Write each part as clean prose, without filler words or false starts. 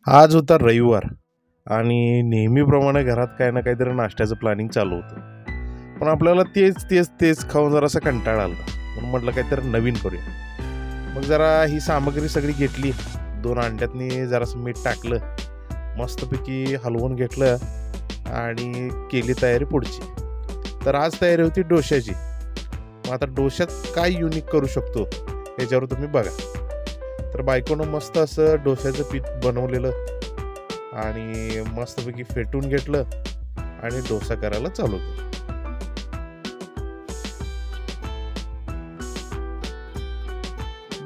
आज होता रविवार आणि नेहमीप्रमाणे घरात काही ना काहीतरी नाश्त्याचं प्लॅनिंग चालू होतं. पण आपल्याला तेच खाऊन जरासा कंटाळा आला, म्हणून म्हटलं काहीतरी नवीन करूया. मग जरा ही सामग्री सगळी घेतली, 2 अंड्यातनी जरासं मीठ टाकलं, मस्तपैकी हलवून घेतलं आणि केली तयारी पुढची. तर आज तयारी होती डोश्याची. मग आता डोश्यात काय युनिक करू शकतो याच्यावर तुम्ही बघा. तर बायकोनं मस्त असं डोश्याचं पीठ बनवलेलं आणि मस्तपैकी फेटून घेतलं आणि डोसा करायला चालू केलं.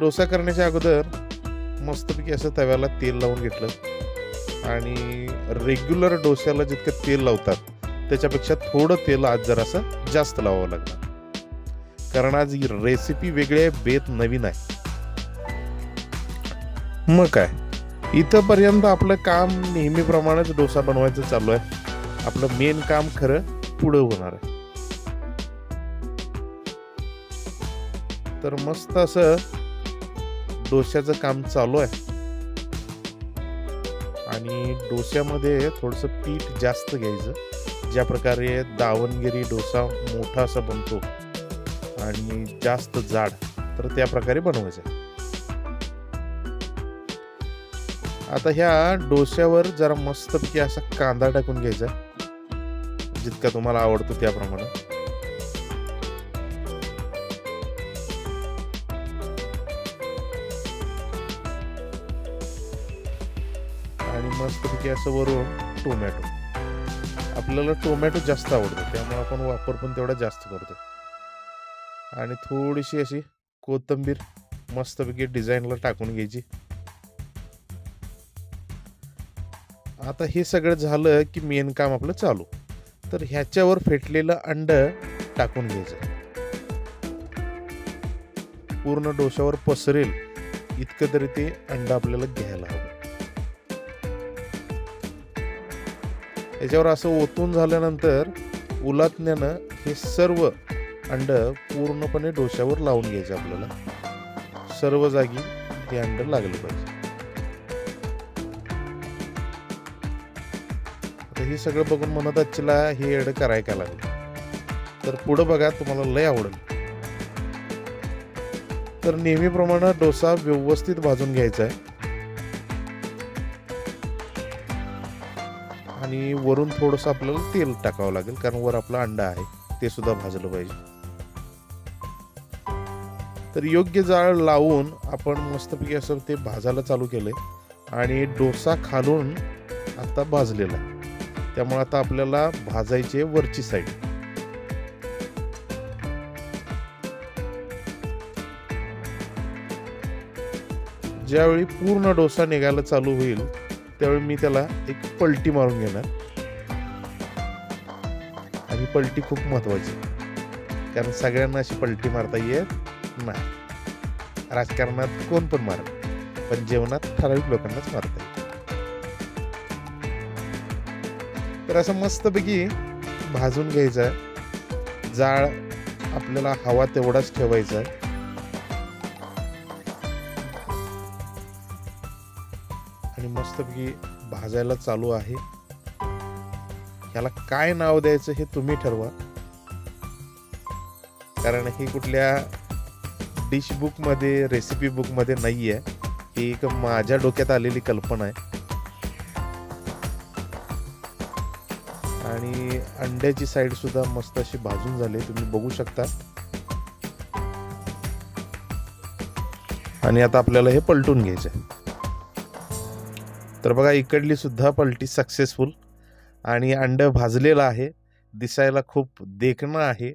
डोसा करण्याच्या अगोदर मस्तपैकी असं तव्याला तेल लावून घेतलं आणि रेग्युलर डोस्याला जितकं तेल लावतात त्याच्यापेक्षा थोडं तेल आज जरासं जास्त लावावं लागणार, कारण आज ही रेसिपी वेगळी आहे, बेत नवीन आहे. मग काय, इथंपर्यंत आपलं काम नेहमीप्रमाणेच डोसा बनवायचं चालू आहे. आपलं मेन काम खरं पुढं होणार आहे. तर मस्त असं डोश्याचं काम चालू आहे आणि डोस्यामध्ये थोडंसं पीठ जास्त घ्यायचं. ज्या प्रकारे दावणगिरी डोसा मोठा असा बनतो आणि जास्त जाड, तर त्या प्रकारे बनवायचं. आता ह्या डोस्यावर जरा मस्तपैकी असा कांदा टाकून घ्यायचा, जितका तुम्हाला आवडतो त्याप्रमाणे. आणि मस्तपैकी असं वरून टोमॅटो. आपल्याला टोमॅटो जास्त आवडतो, त्यामुळे आपण वापर पण तेवढा जास्त करतो. आणि थोडीशी अशी कोथिंबीर मस्तपैकी डिझाईनला टाकून घ्यायची. आता हे सगळं झालं की मेन काम आपलं चालू. तर ह्याच्यावर फेटलेलं अंड टाकून घ्यायचं, पूर्ण डोश्यावर पसरेल इतकं तरी ते अंड आपल्याला घ्यायला हवं. याच्यावर असं ओतून झाल्यानंतर उलटण्यानं हे सर्व अंड पूर्णपणे डोश्यावर लावून घ्यायचं. आपल्याला सर्व जागी हे अंड लागलं पाहिजे. हे सगळं बघून म्हणत आजला हे एड कराय का लागलं, तर पुढं बघा, तुम्हाला लय आवडेल. तर नेहमीप्रमाणे डोसा व्यवस्थित भाजून घ्यायचा आहे आणि वरून थोडंसं आपल्याला तेल टाकावं लागेल, कारण वर आपला अंडा आहे ते सुद्धा भाजलं पाहिजे. तर योग्य जाळ लावून आपण मस्तपैकी असं ते भाजायला चालू केलंय आणि डोसा खालून आता भाजलेला आहे. त्यामुळे आता आपल्याला भाजायची वरची साईड. ज्यावेळी पूर्ण डोसा निघायला चालू होईल त्यावेळी मी त्याला एक पलटी मारून घेणार. आणि पलटी खूप महत्वाची, कारण सगळ्यांना अशी पलटी मारता येत नाही. राजकारणात कोण पण मारत, पण जेवणात ठराविक लोकांनाच मारता येईल. तर असं मस्तपैकी भाजून घ्यायचं आहे. जाळ आपल्याला हवा तेवढाच ठेवायचा आहे. आणि मस्तपैकी भाजायला चालू आहे. ह्याला काय नाव द्यायचं हे तुम्ही ठरवा, कारण हे कुठल्या डिश बुक मध्ये, रेसिपी बुक मध्ये नाहीये. ही एक माझ्या डोक्यात आलेली कल्पना आहे. आणि अंड्याची साईड सुद्धा मस्त अशी भाजून झाली, तुम्ही बघू शकता. आणि आता आपल्याला हे पलटून घ्यायचं आहे. तर बघा, इकडली सुद्धा पलटी सक्सेसफुल आणि अंड भाजलेलं आहे. दिसायला खूप देखणं आहे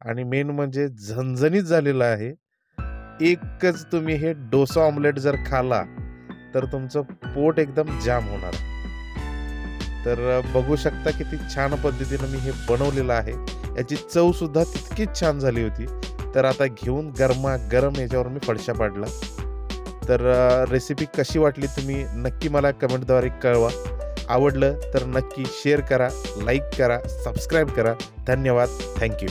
आणि मेन म्हणजे झणझणीत झालेलं आहे. एकच तुम्ही हे डोसा ऑमलेट जर खाला तर तुमचं पोट एकदम जाम होणार. तर बघू शकता किती छान पद्धतीनं मी हे बनवलेलं आहे. याची चव सुद्धा तितकीच छान झाली होती. तर आता घेऊन गरम याच्यावर मी फडशा पाडला. तर रेसिपी कशी वाटली तुम्ही नक्की मला कमेंटद्वारे कळवा. आवडलं तर नक्की शेअर करा, लाईक करा, सबस्क्राईब करा. धन्यवाद. थँक्यू.